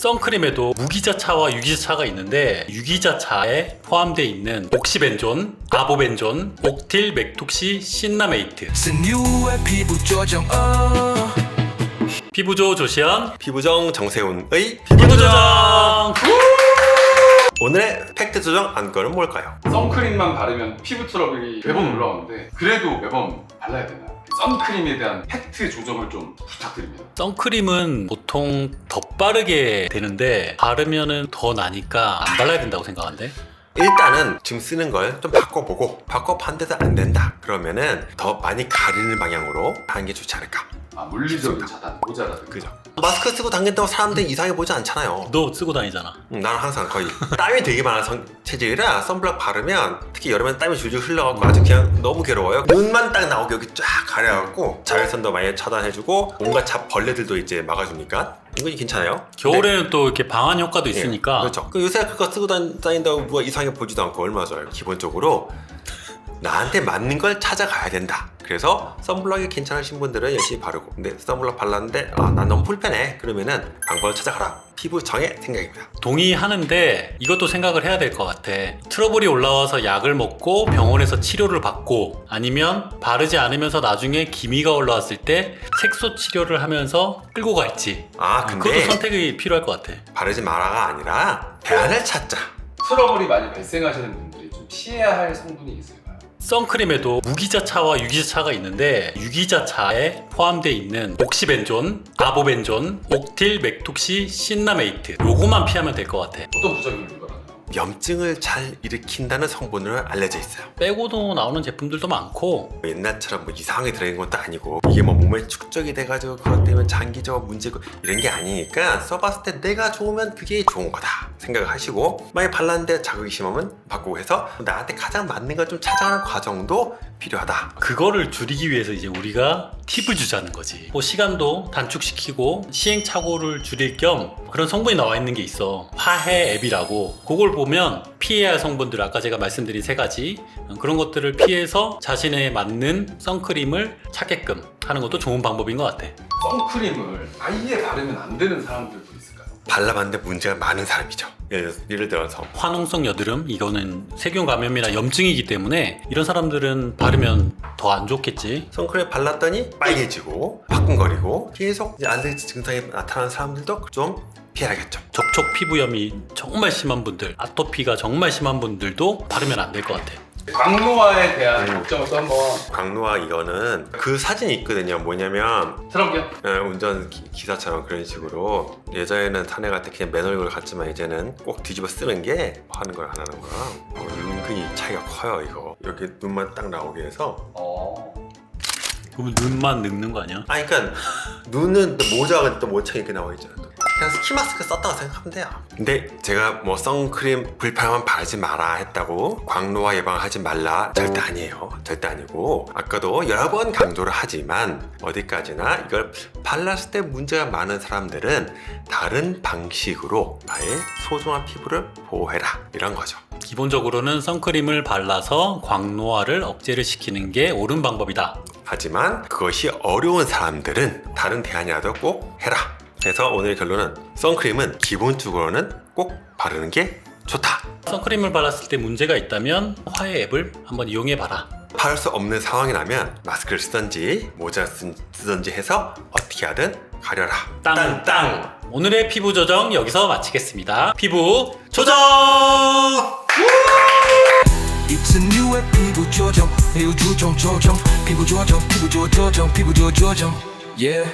선크림에도 무기자차와 유기자차가 있는데 유기자차에 포함되어 있는 옥시벤존, 아보벤존, 옥틸 맥톡시 신라메이트, 피부조 조시연, 피부정 정세훈의 피부조정! 오늘의 팩트 조정 안건은 뭘까요? 선크림만 바르면 피부 트러블이 매번 올라오는데 그래도 매번 발라야 되나? 선크림에 대한 팩트 조정을 좀 부탁드립니다. 선크림은 보통 더 빠르게 되는데 바르면은 더 나니까 안 발라야 된다고 생각하는데? 일단은 지금 쓰는 걸 좀 바꿔보고 바꿔봤는데도 안 된다 그러면은 더 많이 가리는 방향으로 하는 게 좋지 않을까. 물리적인 차단, 모자라든가. 그죠? 마스크 쓰고 다닌다고 사람들이 이상해 보지 않잖아요. 너 쓰고 다니잖아. 나는 항상 거의 땀이 되게 많은 체질이라 선블럭 바르면 특히 여름엔 땀이 줄줄 흘러갖고 아주 그냥 너무 괴로워요. 눈만 딱 나오게 여기 쫙 가려갖고 자외선도 많이 차단해주고 온갖 잡벌레들도 이제 막아주니까 이건 괜찮아요. 겨울에는 또 이렇게 방한 효과도 있으니까. 그렇죠. 요새 그거 쓰고 다닌다고 누가 이상해 보지도 않고 얼마나 좋아요. 기본적으로 나한테 맞는 걸 찾아가야 된다. 그래서 선블럭이 괜찮으신 분들은 열심히 바르고, 근데 선블럭 발랐는데 난 너무 불편해 그러면은 방법을 찾아가라. 피부정의 생각입니다. 동의하는데 이것도 생각을 해야 될 것 같아. 트러블이 올라와서 약을 먹고 병원에서 치료를 받고 아니면 바르지 않으면서 나중에 기미가 올라왔을 때 색소 치료를 하면서 끌고 갈지. 근데 그것도 선택이 필요할 것 같아. 바르지 마라가 아니라 대안을 찾자. 트러블이 많이 발생하시는 분들이 좀 피해야 할 성분이 있을까요? 선크림에도 무기자차와 유기자차가 있는데 유기자차에 포함되어 있는 옥시벤존, 아보벤존, 옥틸 맥톡시 신라메이트 요거만 피하면 될 것 같아. 어떤 부작용이 있더라고요? 염증을 잘 일으킨다는 성분으로 알려져 있어요. 빼고도 나오는 제품들도 많고 옛날처럼 뭐 이상하게 들어있는 것도 아니고 이게 뭐 몸에 축적이 돼가지고 그것 때문에 장기적 문제고 이런 게 아니니까 써봤을 때 내가 좋으면 그게 좋은 거다 생각을 하시고 만약 발랐는데 자극이 심하면 바꾸고 해서 나한테 가장 맞는 걸 좀 찾아가는 과정도 필요하다. 그거를 줄이기 위해서 이제 우리가 팁을 주자는 거지. 뭐 시간도 단축시키고 시행착오를 줄일 겸 그런 성분이 나와 있는 게 있어. 화해 앱이라고. 그걸 보면 피해야 할 성분들 아까 제가 말씀드린 세 가지 그런 것들을 피해서 자신에 맞는 선크림을 찾게끔 하는 것도 좋은 방법인 것 같아. 선크림을 아예 바르면 안 되는 사람들도 있을까요? 발라봤는데 문제가 많은 사람이죠. 예를 들어서 화농성 여드름 이거는 세균 감염이나 염증이기 때문에 이런 사람들은 바르면 더 안 좋겠지. 선크림 발랐더니 빨개지고 화끈거리고 계속 이제 알레르기 증상이 나타나는 사람들도 좀 피해야겠죠. 접촉 피부염이 정말 심한 분들, 아토피가 정말 심한 분들도 바르면 안 될 것 같아. 광노화에 대한 걱정을 또 한번. 광노화 이거는 그 사진이 있거든요. 뭐냐면 트럼프요? 운전 기사처럼 그런 식으로 예전에는 사내갈 때 그냥 맨 얼굴 같지만 이제는 꼭 뒤집어 쓰는 게 하는 걸 안 하는 거야. 은근히 차이가 커요. 이거 여기 눈만 딱 나오게 해서 그러면 눈만 늙는 거 아니야? 그러니까 눈은 또 모자가 또 모창이 이렇게 나와 있잖아. 그냥 스키 마스크 썼다고 생각하면 돼요. 근데 제가 뭐 선크림 불편하면 바르지 마라 했다고 광노화 예방하지 말라 절대 아니에요. 절대 아니고 아까도 여러 번 강조를 하지만 어디까지나 이걸 발랐을 때 문제가 많은 사람들은 다른 방식으로 나의 소중한 피부를 보호해라 이런 거죠. 기본적으로는 선크림을 발라서 광노화를 억제를 시키는 게 옳은 방법이다. 하지만 그것이 어려운 사람들은 다른 대안이라도 꼭 해라. 그래서 오늘 결론은 선크림은 기본적으로는 꼭 바르는 게 좋다. 선크림을 발랐을 때 문제가 있다면 화해 앱을 한번 이용해봐라. 바를 수 없는 상황이라면 마스크를 쓰던지 모자 쓰던지 해서 어떻게 하든 가려라. 땅땅! 오늘의 피부 조정 여기서 마치겠습니다. 피부 조정! It's a new 피부 조정, 피부 조정, 피부 조정, 피부 조정, 피부 조정, yeah.